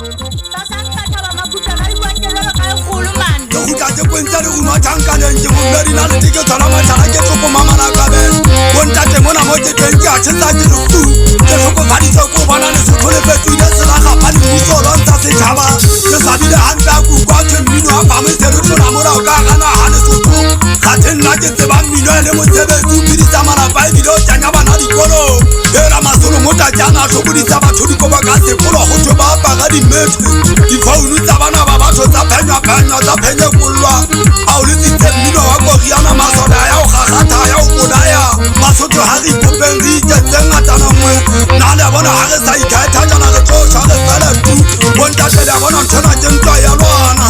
Ke kwentse le uma thankaneng ke mommedi na le tike tshwana matlhara ke tloko mamana kabele bontate mona mo ke teng ke a tšhetsa ke lefu ke tlhokofaditse ko bona lesotho le fetoile selagapa le mmuso o lontsha setšhaba ke sabile gantle a kukwa ke mmino a famese le tlola morao ka gana ga lesotho gate nna ke tseba mmino e le mosebetsi o phedisa malapa ebile o tjanya bana dikolong ela masolo mo tatjana a tlhokodisa batho dikobo ka sekolo go tho ba apara dimete difounu tsa bana ba batho tsa phenywa tsa phenyekolwa a o letsitse mmino wa koriana masole a ya o gagata ya o bolaya basotho ga re ikopeng re iketse ngatana nngwe nna le a bona ga re sa ikgetha jana re tloša re feletu bontatele a bona nthona ke ntwa ya lwana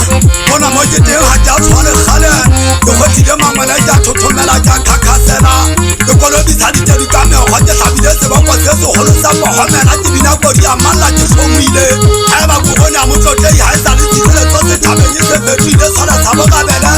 bona mo ke teng ga ke a tshwane gale ke kgwethile mangwele ke a thothomela ke a khakhasela ke kolobisa ditedi ka mekgwa ke tlhabile seboko se segolo sa pohomela ke bina kodi ya malla ke tlhomile ga e ba kokone ya motlotlei ga e sa le tshireletso setšhabeng e se fetoile tshwana tshabo kabele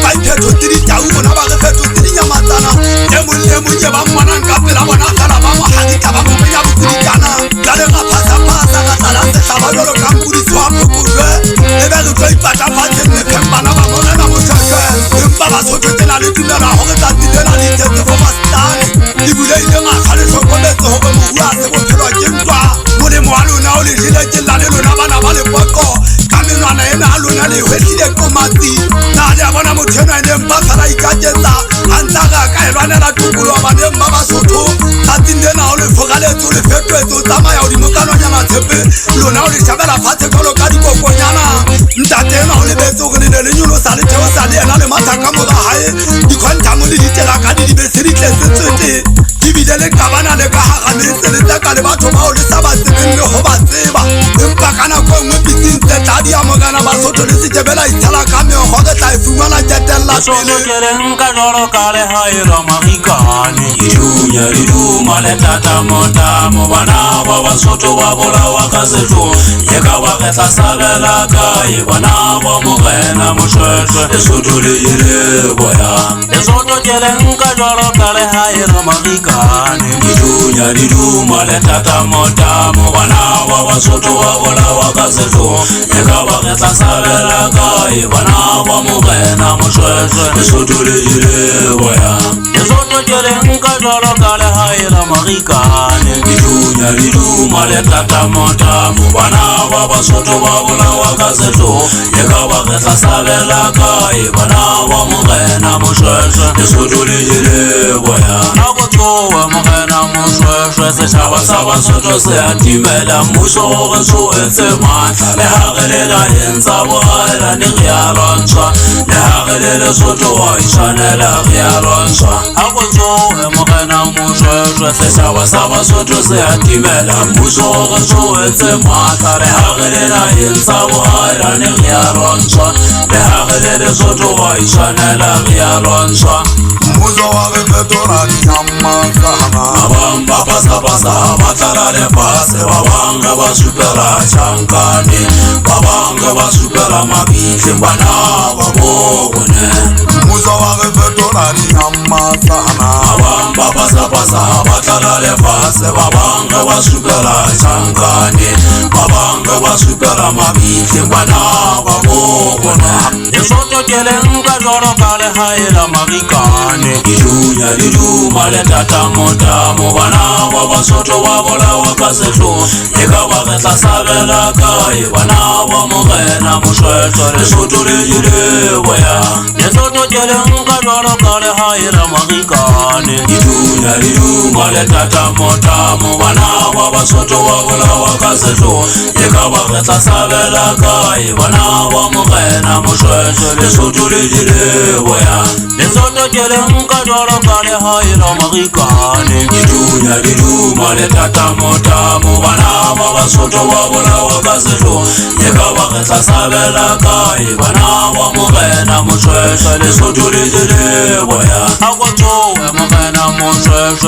ba iphetotse ditau bona ba re fetotse dinyamatsana e mong ke ba mmonang ka pela bona fela ba mogadika ba momenya bokodikana jale ga phasa-phasa ka tlala setlhaba jalo ka mpodisi wa phokolwe e be re tlo ipatafatse mmepeng bana ba morena motlhekwe empa basotho ke na le dumela gore tsatsi lena le ithetse go bastane le buleile matlha le tlhokometse gore mohu a se bophelo ke ntwa molemo wa lona o le jele ke lla le lona bana ba lepoko ka menwana ena a lona le hwetlile komatsi na le a bona motho eno ene mpa fela ikaketsa a ntsa re a ka e lwanela tokolo wa baneng ba basotho tsatsing lena o le fogaletse o le fetoetse o tsamaya o dimokanonyana tshepe lona o le shabela fatshe kgolo ka dikokonyana ntate ena o lebetse gore le ne le nyolosa le theosa le ena le matha ka moga gae dikhontamo le diteraka di dibese di tletsetsete ebile le qabana le ka gagametse le tsaka le batho bao le sa ba tsebeng le go ba tseba empa ka nako e nngwe pitsintse tladi ya mogana basotho le setšebela itshela ka meokgo re tla e fumana ketelela ka jalo ka lehae la magikane idunya le duma le tatamotamo bana ba basotho ba bolawa ka setho e ka ba re tla sabela kae bana ba mogena moshweshwe lesotho le ile boya lesotho ka jalo ka lehae la magikane idunya le duma le tatamotamo bana ba basotho ba bolawa ka setho e ka ba re tla sabela kae bana ba mogena moshweshwe lesotho le ile boya lesotho ka jalo ka lehae la magikane idunya le duma le tatamotamo bana ba basotho ba bolawa ka setho e ka ba re tla sabela kae bana ba mogena moshweshwe lesotho le ile boya nako tsowe mogena moshweshwe setšhaba sa basotho se a timela mmuso gore tsoetse matla le hage le la entsa bogaelane re a lwantshwa le hage le lesotho wa itshwanela re a lwantshwa nako tsowe mogena moshweshwe setšhaba sa basotho se a timela mmuso gore tsoetse matla le hage le la entsa bogaelane re a lwantshwa le hage le lesotho wa itshwanela re a lwantshwa mmuso wa re fetola dinyamatsana ba bang ba pasapasa ba tlala lefase ba bang ba supela tšhankane ba bang ba supela mabitlhe bana ba bone mmuso wa re fetola dinyamatsana ba bang ba pasapasa ba tlala lefase ba bang ba supela tšhankane ba bang ba supela mabitlhe bana ba bone lesotho ka jalo ka lehae la magikane idunya le duma le tatamotamo bana ba basotho ba bolawa ka setho e ka ba re tla sabela kae bana ba mogena moshweshwe lesotho le ile boya lesotho ka jalo ka lehae la magikane idunya le duma le tatamotamo bana ba basotho ba bolawa ka setho e ka ba re tla sabela kae bana ba mogena moshweshwe lesotho le ile boya lesotho ka jalo ka lehae la magikane idunya le duma le tatamotamo bana ba basotho ba bolawa ka setho e ka ba re tla sabela kae bana ba mogena moshweshwe lesotho le ile boya nako tsowe mogena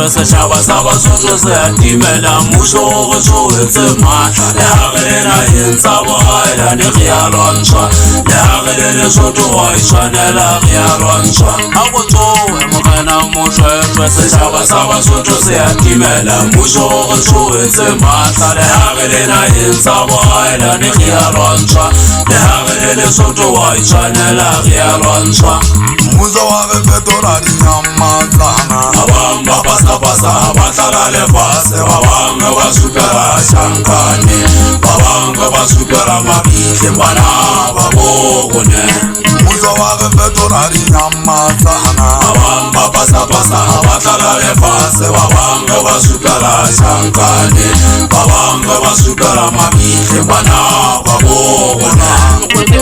setšhaba sa basotho se a timela mmuso gore tsoetse matla le hage le na yensabo haila ni khiyalonswa le hagele le soto wa iswanela khiyalonswa agotowe mokana moshweshwe setšhaba sa basotho se atimela mmušo go tsoetse maatla le hagele na yensabo haila ni khiyalonswa le hagele le soto wa iswanela khiyalonswa mmuso wa re fetola dinyamatsana abang ba pasapasa ba tlala lefase ba bangwe ba supela shankane ba bangwe ba supela mabitleng bana ba bogone mmuso wa re fetola dinyamatsana abang ba pasapasa ba tlala lefase ba bangwe ba supela shankane ba bangwe ba supela mabitleng bana ba bogone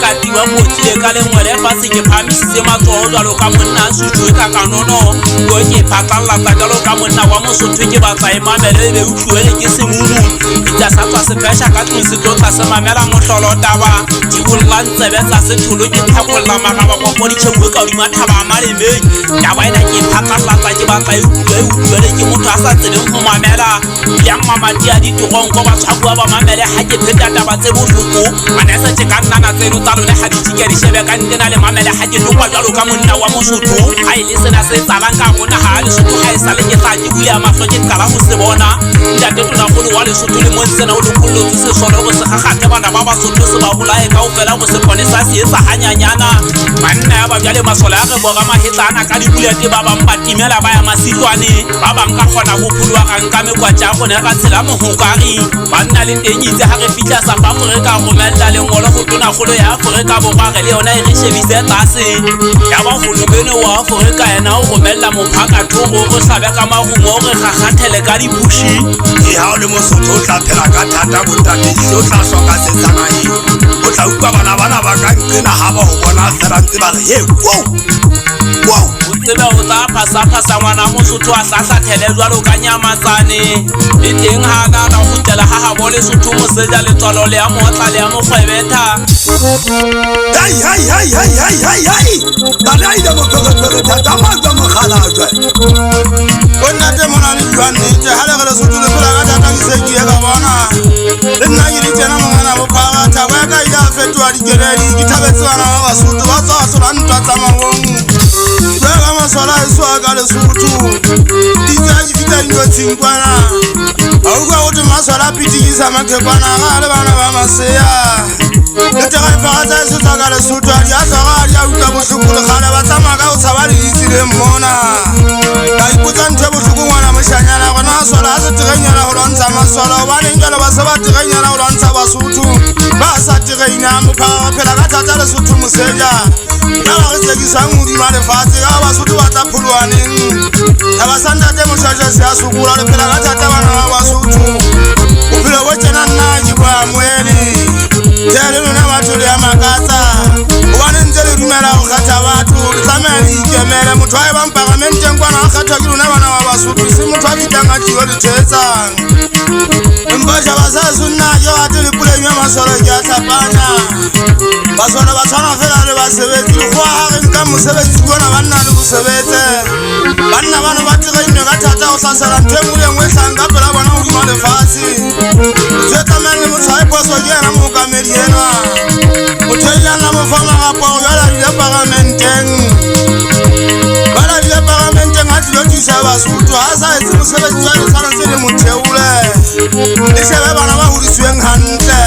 ka tiwa motile ka lengwe le fase ke phamisitse matsogo jalo ka monna suthu ka kanono go ke phatlalatsa jalo ka monna wa mosotho ke batla emamele be utlwele ke semunu itsa sa tswa sepesha ka tlong se tlotla se mamela mohlolo taba ke bolla ntsebe tsa setholo ke thakolla magaba go ditšhengwe ka odima thaba a malemeng ya baena ke phatlalatsa ke batla utlwele ke motho a sa tseleng go mamela ya mamadi a ditogong ko batshwabua ba mamele ha ke pheta taba tse botlhoko manese ke ka nnana tseno tsa lone ga ditšike di shebe ka ntena le mamele ha ke lokwa jalo ka monna wa mosotho ga e le sena se tsalang ka gona ga a lesotho ga e sale ke tla ke bule ya matlho ke qala go se bona ntate tonagolo wa lesotho le montsena o lekgollotse sesole go se gagate bana ba basotho se ba bolae kao fela go se kgone sa se etsa ganyanyana banna ya ba bjale masole a re boga mahetlana ka dibulete ba bang ba timela ba ya masitlwane ba bang ka kgona go phulwa gang ka mekwatša gone ga tshela mohokari banna le teng itse ga re fitlha South Africa go melela lengolo go tonagolo ya Afrika Borwa ge le yona e re shebise tlase ya bagolomene wa Afrika ena o go melela mophakathoko go hlabe ka magumo gore gagathele ka dipuši e ha o le mosotho o tla phela ka thata botatedi o tla hloka setsanai o tla utlwa bana ba ka nqena ha ba go bona fela ntse ba re he wow o tsebe o tla phasa ngwana mosotho a hlahlathele jwalo ka nyamatsane le teng ga a ka gotela ga ga bo lesotho moseja letswalo le ya mootla le ya mokgwebetha hai tanaile mophegephege thata matsa mogalajwe o nnate mona le jwa nnete ga le ge lesotho le phela ka thata ke sekie ka bona le nna ke ditsena mongana bophaga thabo ya ka ile a fetoa dikeledi ke thabetse bana ba basotho ba tsasola ntwa tsa mabong jwa ka masola e soa ka lesotho ditse a ke fita dinyotsing kwana ga ukwa gote masola a pitikisa makhekwana ga le bana ba masea letega iphagatsa e setswa ka lesotho a di a tloga a di a utlwa botlhoko legale ba tsamaya ka go tshaba le ditseleng mona ka ipotsa ntho e botlhoko ngwana mošanyana gona masola a se tegenyana go lwantsha masola gobaneng jalo ba se ba tegenyana go lwantsha basotho ba sa tegeina mophaga phela ka thata lesotho moseja ka ba re tsekisang modima lefatshe ka basotho ba tla pholoaneng ya ba santate mošaša se a sokola le phela ka thata bana ba basotho bophelo bo tsena nna ke boamoele tele lona batho le ya makatsa gobane ntse le dumela go kgatha batho le tlamela le ikemele motho a e bang pagamenteng kwana a kgathwa ke lona bana ba basotho se motho a fitang a tio le thetsang empa jaba sa sonna ke gate le puleng ya masole ke a tlhapanya basole ba tshwana fela le basebetsi le go ageng ka mosebetsi bona ba nna le bosebetse banna bano ba tegeine ka thata go tlasela ntho e nngwe le nngwe e tlang ka pela bona godimo lefatshe motho e tlamang le motho a e poso ke yena mookamedi enwa motho e jang la mofamagapo go jala dile pagamenteng bala dile pagamenteng a tlilo thusa basotho a sa etse mosebetsi wa letshwanetse le motheole le shebe bana ba godisiweng gantle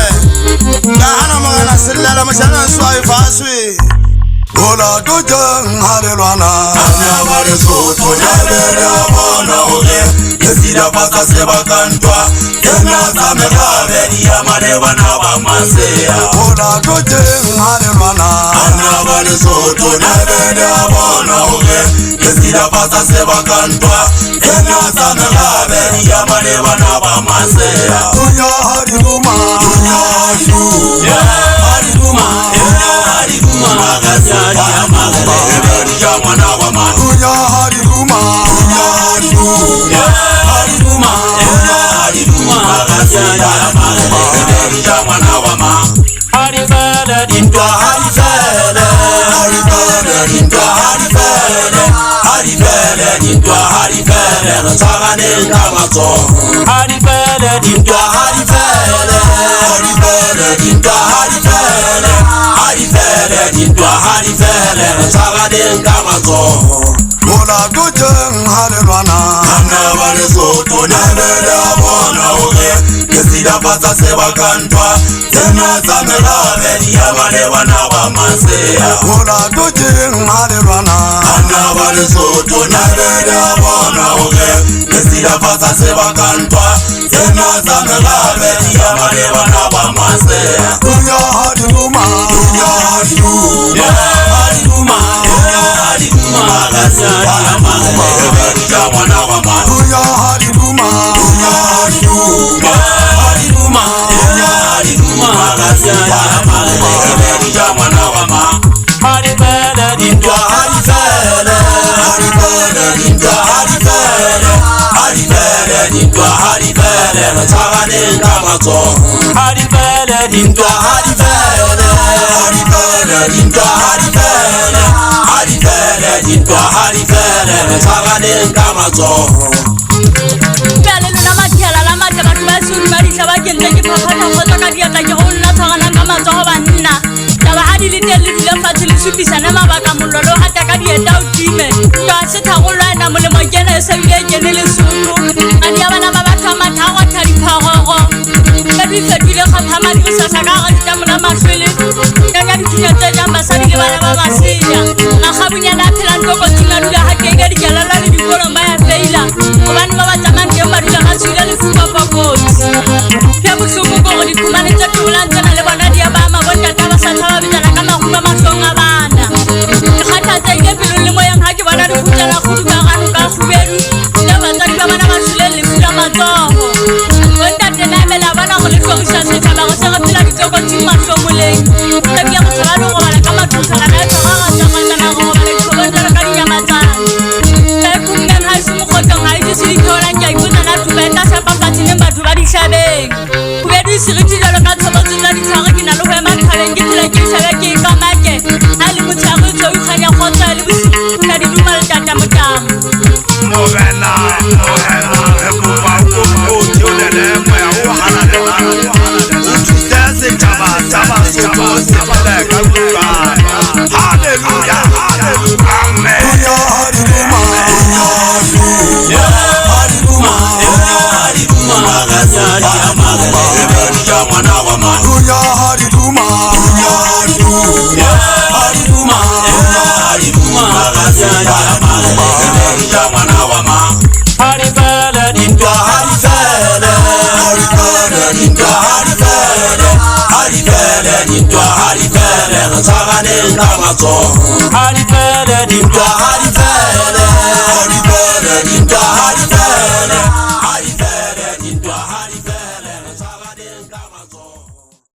ka gana mogana sellela mošana swa e faswe gola tojeng ha le lwana ana ba lesotho le bere a bona gore lesida ba ka se ba kantwa ena tsa megabe di ya mane bana ba masea gola tojeng ha le lwana ana ba lesotho le bere a bona gore lesida ba ka se ba kantwa ena tsa megabe di ya mane bana ba masea tunya hadiruma hadiruma magazia ya magale ebedi ya mwana wa manu tunya hadiruma magazia ya magale ebedi ya mwana wa manu harifele dintwa harifele re tshwaganeng ka matsogo harifele dintwa harifele fele tshwara denka matsogo molato teng halelwana bana ba Lesotho nebele a bona gore ke silafatsa sebakantwa tsena tsa merabe di ya ba le bana ba masea molato teng halelwana bana ba Lesotho nebele a bona gore ke silafatsa sebakantwa tsena tsa merabe di ya ba le bana ba masea dunya hadiluma dunya hadiluma hadiluma hadiluma gasya ya mangwe ja mwana wa ma dunya hadiluma dunya hadiluma hadiluma hadiluma gasya ya mangwe ja mwana wa ma hadifele dintwa hadifele hadifele dintwa hadifele hadifele dintwa hadifele tshwara denka matsogo hadifele dintwa hadifele hadifele dintwa hadifele hadifele dintwa hadifele tshwara denka matsogo lona mathela la mathe batho ba surumadiša ba kentse ke phaphatha kgotsa ka diatla ke go nna tshwaganang ka matsogo banna taba ga di le teng le dule fatshe le supisane mabaka mollo le o gata ka dieta o time ka se thagolwana molemo kene e sebile e kene lesotho a di ya bana ba batho a matha a gotha diphagogo ka di fetile kgaphama di sasa ka ga ditamola mahlwele kanya dithunya tse jang basadi le bana ba masenya magabunyana a phelang tokotsing a dula ga keile dijalala le dikolong ba ya feila gobane ba ba tsamang teng ba dula ga tshwile le fupapakotsi phe botlhoko ko go dikhumane tse tobolang tsena le bona di a ba mabontata ba sa tlhaba betsana ka mahuba matlhong a bana ke kgathatseile pelong le moyeng ga ke bona dikhutlela kgodu ka gano ka kgubedu le batsadi ba bana ba tshwileng lefu la matsogo bontate ba emela bona go le tlhogisa setšhaba go se re phela ditlokotsing matlhomoleng ebile go tshaba le go bala ka mathutlhagana e tlhogagatsagatana go gobala ditlhobontele ka dinyamatsana ekhumeng ga ese mokgotlong ga ise se ditheolang ke a ipotsana thuba e tla sepafatshileng batho ba dišhabeng khubedu seriti jalo ka tshobotso tsa ditlhage ke na le go ema thabeng ke phela ke išhabe ke ikamake a le motlhago e tlo ikganya kgotsa le bosigo ka diduma le tata motamo mogena re kopa o theolele moya o hanalela o thuse setšhaba sa Basotho se phele ka kutlwano haleluya amen dunya hadiluma dunya hadiluma hadiluma gasya ya mangwe ja mwana wa ma dunya hadiluma hadiluma hadiluma gasya ya mangwe ja mwana wa ma hadifele dintwa hadifele hadifele dintwa hadifele hadifele dintwa hadifele tshwara denka matsogo hadifele dintwa hadifele hadifele dintwa hadifele